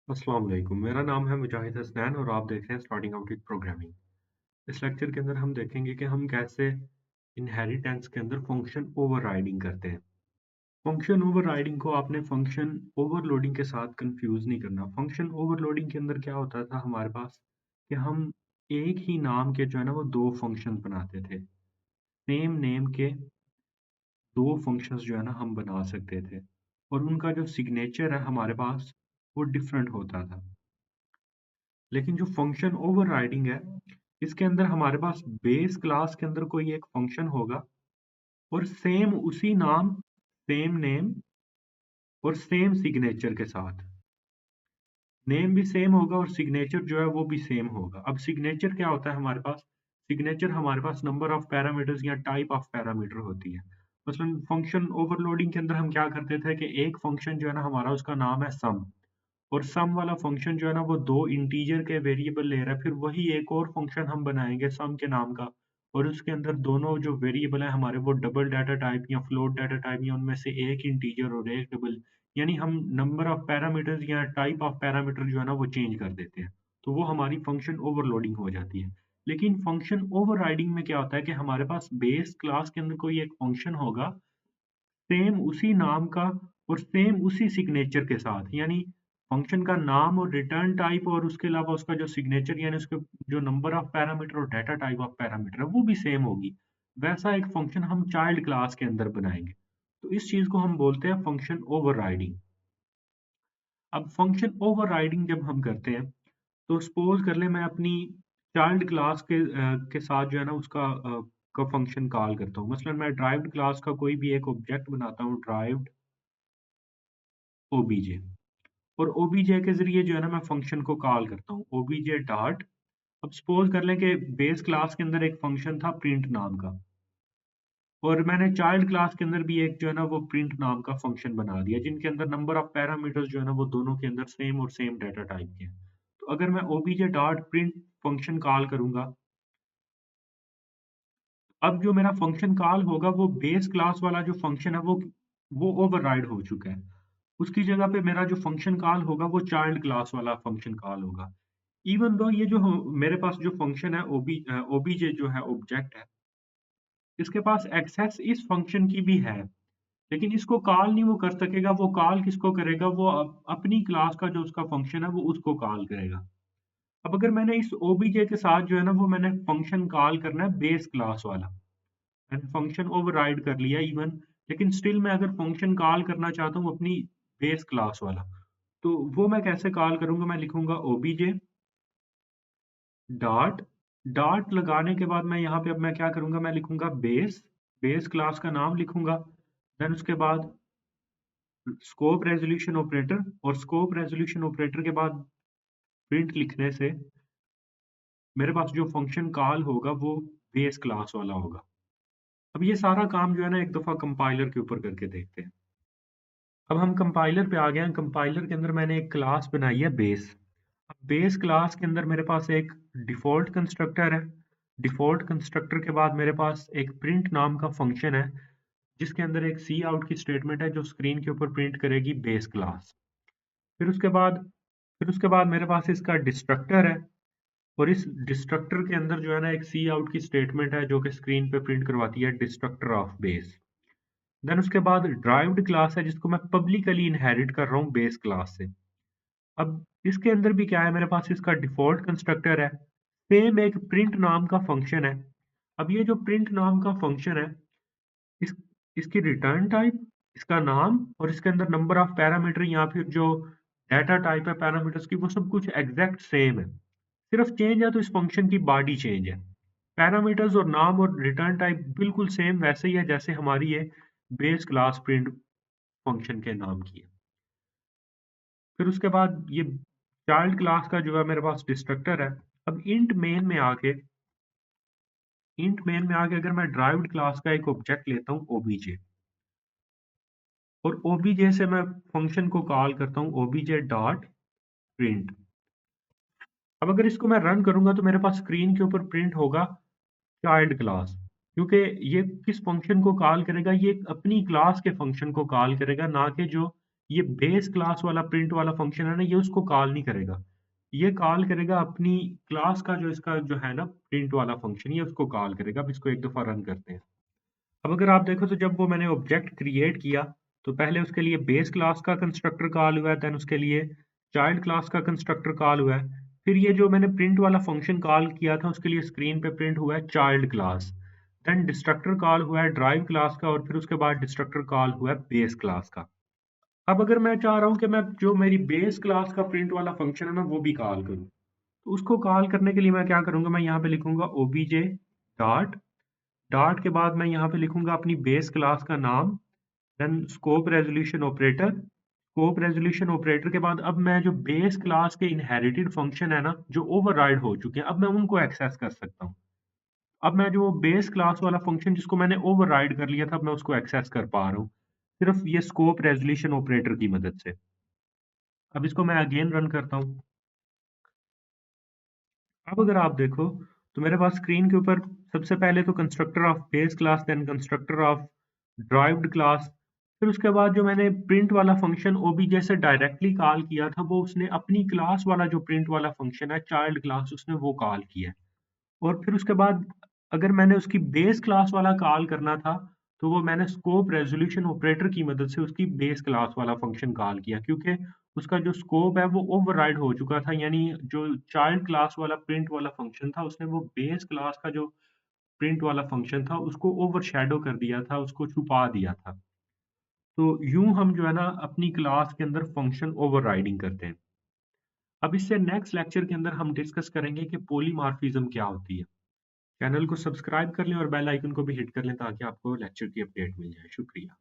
अस्सलाम वालेकुम। मेरा नाम है मुजाहिद हसनैन और आप देख रहे हैं स्टार्टिंग आउट विद प्रोग्रामिंग। इस लेक्चर के अंदर हम देखेंगे कि हम कैसे इनहेरिटेंस के अंदर फंक्शन ओवरराइडिंग करते हैं। फंक्शन ओवरराइडिंग को आपने फंक्शन ओवरलोडिंग के साथ कंफ्यूज नहीं करना। फंक्शन ओवरलोडिंग के अंदर क्या होता था हमारे पास कि हम एक ही नाम के जो है ना वो दो फंक्शन बनाते थे। सेम नेम के दो फंक्शंस जो है ना हम बना सकते थे और उनका जो सिग्नेचर है हमारे पास वो डिफरेंट होता था। लेकिन जो फंक्शन ओवरराइडिंग है, इसके अंदर हमारे पास बेस क्लास के अंदर कोई एक फंक्शन होगा और सेम उसी नाम, सेम नेम और सेम सिग्नेचर के साथ। नेम भी सेम होगा और सिग्नेचर जो है वो भी सेम होगा। अब सिग्नेचर क्या होता है हमारे पास? सिग्नेचर हमारे पास नंबर ऑफ पैरामीटर्स या टाइप ऑफ पैरामीटर होती है। मसलन फंक्शन ओवरलोडिंग के अंदर हम क्या करते थे कि एक फंक्शन जो है ना हमारा उसका नाम है सम और सम वाला फंक्शन जो है ना वो दो इंटीजर के वेरिएबल ले रहा है, फिर वही एक और फंक्शन हम बनाएंगे सम के नाम का और उसके अंदर दोनों जो वेरिएबल है हमारे वो डबल डाटा टाइप या फ्लोट डाटा टाइप या उनमें से एक इंटीजर और एक डबल, यानी हम नंबर ऑफ पैरामीटर्स या टाइप ऑफ पैरामीटर जो है ना वो चेंज कर देते हैं। तो वो हमारी फंक्शन ओवरलोडिंग हो जाती है। लेकिन फंक्शन ओवरराइडिंग में क्या होता है कि हमारे पास बेस क्लास के अंदर कोई एक फंक्शन होगा सेम उसी नाम का और सेम उसी सिग्नेचर के साथ, यानी फंक्शन का नाम और रिटर्न टाइप और उसके अलावा उसका जो सिग्नेचर यानी उसके जो नंबर ऑफ पैरामीटर और डाटा टाइप ऑफ पैरामीटर है वो भी सेम होगी। वैसा एक फंक्शन हम चाइल्ड क्लास के अंदर बनाएंगे। तो इस चीज को हम बोलते हैं फंक्शन ओवरराइडिंग। अब फंक्शन ओवरराइडिंग जब हम करते हैं तो सपोज कर ले मैं अपनी चाइल्ड क्लास के साथ जो है ना उसका का फंक्शन कॉल करता हूँ। मसलन मैं ड्राइव्ड क्लास का कोई भी एक ऑब्जेक्ट बनाता हूँ, ड्राइव्ड ओबीजे, और ओबीजे के ज़रिए जो है ना मैं फ़ंक्शन को कॉल करता हूँ, ओबीजे डॉट। अब सपोज़ कर लें कि बेस क्लास के अंदर एक फ़ंक्शन था प्रिंट नाम का और मैंने चाइल्ड क्लास के अंदर भी एक जो है ना वो प्रिंट नाम का फ़ंक्शन बना दिया, जिनके अंदर नंबर ऑफ पैरामीटर्स जो है ना वो दोनों के अंदर सेम और सेम डाटा टाइप के हैं। तो अगर मैं OBJ dot print function call करूँगा, अब जो मेरा फ़ंक्शन कॉल होगा वो बेस क्लास वाला जो फ़ंक्शन है वो ओवरराइड हो चुका है। उसकी जगह पे मेरा जो फ़ंक्शन कॉल होगा वो चाइल्ड क्लास वाला फ़ंक्शन कॉल होगा। इवन दो ये जो मेरे पास जो फ़ंक्शन है ओबीजे जो है ऑब्जेक्ट है, इसके पास एक्सेस इस फ़ंक्शन की भी है, लेकिन इसको कॉल नहीं वो कर सकेगा। वो कॉल किसको करेगा? वो अपनी क्लास का जो उसका फ़ंक्शन है वो उसको कॉल करेगा। अब अगर मैंने इस ओबीजे के साथ जो है ना वो मैंने फ़ंक्शन कॉल करना है बेस क्लास वाला, मैंने फ़ंक्शन ओवरराइड कर लिया इवन, लेकिन स्टिल मैं अगर फ़ंक्शन कॉल करना चाहता हूँ अपनी बेस क्लास वाला, तो वो मैं कैसे कॉल करूँगा? मैं लिखूँगा ओबीजे डॉट, डॉट लगाने के बाद मैं यहाँ पे अब मैं क्या करूँगा? मैं लिखूँगा बेस, बेस क्लास का नाम लिखूँगा, देन उसके बाद स्कोप रेज़ोल्यूशन ऑपरेटर और स्कोप रेज़ोल्यूशन ऑपरेटर के बाद प्रिंट लिखने से मेरे पास जो फ़ंक्शन कॉल होगा वो बेस क्लास वाला होगा। अब ये सारा काम जो है ना एक दफ़ा कंपाइलर के ऊपर करके देखते हैं। अब हम कंपाइलर पे आ गए हैं। कंपाइलर के अंदर मैंने एक क्लास बनाई है बेस। अब बेस क्लास के अंदर मेरे पास एक डिफ़ॉल्ट कंस्ट्रक्टर है। डिफ़ॉल्ट कंस्ट्रक्टर के बाद मेरे पास एक प्रिंट नाम का फ़ंक्शन है, जिसके अंदर एक सी आउट की स्टेटमेंट है जो स्क्रीन के ऊपर प्रिंट करेगी बेस क्लास। फिर उसके बाद फिर उसके बाद मेरे पास इसका डिस्ट्रक्टर है और इस डिस्ट्रक्टर के अंदर जो है ना एक सी आउट की स्टेटमेंट है जो कि स्क्रीन पे प्रिंट करवाती है डिस्ट्रक्टर ऑफ बेस। देन उसके बाद ड्राइव्ड क्लास है जिसको मैं पब्लिकली इनहेरिट कर रहा हूँ बेस क्लास से। अब इसके अंदर भी क्या है? मेरे पास इसका डिफ़ॉल्ट कंस्ट्रक्टर है, सेम एक प्रिंट नाम का फ़ंक्शन है। अब ये जो प्रिंट नाम का फ़ंक्शन है, इस इसकी रिटर्न टाइप, इसका नाम और इसके अंदर नंबर ऑफ पैरामीटर या फिर जो डाटा टाइप है पैरामीटर्स की, वो सब कुछ एग्ज़ैक्ट सेम है। सिर्फ़ चेंज है तो इस फ़ंक्शन की बॉडी चेंज है। पैरामीटर्स और नाम और रिटर्न टाइप बिल्कुल सेम वैसे ही है जैसे हमारी ये बेस क्लास प्रिंट फ़ंक्शन के नाम की है। फिर उसके बाद ये चाइल्ड क्लास का जो है मेरे पास डिस्ट्रक्टर है। अब इंट मेन में आके अगर मैं ड्राइव्ड क्लास का एक ऑब्जेक्ट लेता हूँ ओबीजे और ओबीजे से मैं फंक्शन को कॉल करता हूँ ओबीजे डॉट प्रिंट। अब अगर इसको मैं रन करूंगा तो मेरे पास स्क्रीन के ऊपर प्रिंट होगा चाइल्ड क्लास, क्योंकि ये किस फंक्शन को कॉल करेगा? ये अपनी क्लास के फंक्शन को कॉल करेगा, ना कि जो ये बेस क्लास वाला प्रिंट वाला फंक्शन है ना, ये उसको कॉल नहीं करेगा। ये कॉल करेगा अपनी क्लास का जो इसका जो है ना प्रिंट वाला फंक्शन, ये उसको कॉल करेगा। अब इसको एक दफ़ा रन करते हैं। अब अगर आप देखो तो जब वो मैंने ऑब्जेक्ट क्रिएट किया, तो पहले उसके लिए बेस क्लास का कंस्ट्रक्टर कॉल हुआ है, देन उसके लिए चाइल्ड क्लास का कंस्ट्रक्टर कॉल हुआ है। फिर ये जो मैंने प्रिंट वाला फंक्शन कॉल किया था, उसके लिए स्क्रीन पे प्रिंट हुआ है child class. Then destructor call हुआ है ड्राइव क्लास का, और फिर उसके बाद डिस्ट्रक्टर कॉल हुआ है बेस क्लास का। अब अगर मैं चाह रहा हूँ कि मैं जो मेरी बेस क्लास का प्रिंट वाला फंक्शन है ना, वो भी कॉल करूँ। तो उसको कॉल करने के लिए मैं क्या करूँगा, मैं यहाँ पे लिखूँगा ओबीजे डॉट डॉट के बाद मैं यहाँ पे लिखूँगा अपनी बेस क्लास का नाम, देन स्कोप रेज़ोल्यूशन ऑपरेटर के बाद अब मैं जो बेस क्लास के इनहेरिटेड फंक्शन है ना, जो ओवरराइड हो चुके हैं, अब मैं उनको एक्सेस कर सकता हूँ। अब मैं जो बेस क्लास वाला फंक्शन जिसको मैंने ओवरराइड कर लिया था, अब मैं उसको एक्सेस कर पा रहा हूँ, सिर्फ़ ये स्कोप रेज़ोल्यूशन ऑपरेटर की मदद से। अब इसको मैं अगेन रन करता हूँ। अब अगर आप देखो, तो मेरे पास स्क्रीन के ऊपर सबसे पहले तो constructor of base class, then constructor of derived class, फिर उसके बाद जो मैंने प्रिंट वाला फंक्शन ओबीजे से डायरेक्टली कॉल किया था, वो उसने अपनी क्लास वाला जो प्रिंट वाला फंक्शन है चाइल्ड क्लास, उसने वो कॉल किया है। और फिर उसके बाद अगर मैंने उसकी बेस क्लास वाला कॉल करना था, तो वो मैंने स्कोप रेज़ोल्यूशन ऑपरेटर की मदद से उसकी बेस क्लास वाला फंक्शन कॉल किया, क्योंकि उसका जो स्कोप है वो ओवरराइड हो चुका था। यानी जो चाइल्ड क्लास वाला प्रिंट वाला फंक्शन था, उसने वो बेस क्लास का जो प्रिंट वाला फंक्शन था, उसको ओवरशैडो कर दिया था, उसको छुपा दिया था। तो यूँ हम जो है ना अपनी क्लास के अंदर फंक्शन ओवरराइडिंग करते हैं। अब इससे नेक्स्ट लेक्चर के अंदर हम डिस्कस करेंगे कि पॉलीमॉर्फिज्म क्या होती है। चैनल को सब्सक्राइब कर लें और बेल आइकन को भी हिट कर लें ताकि आपको लेक्चर की अपडेट मिल जाए। शुक्रिया।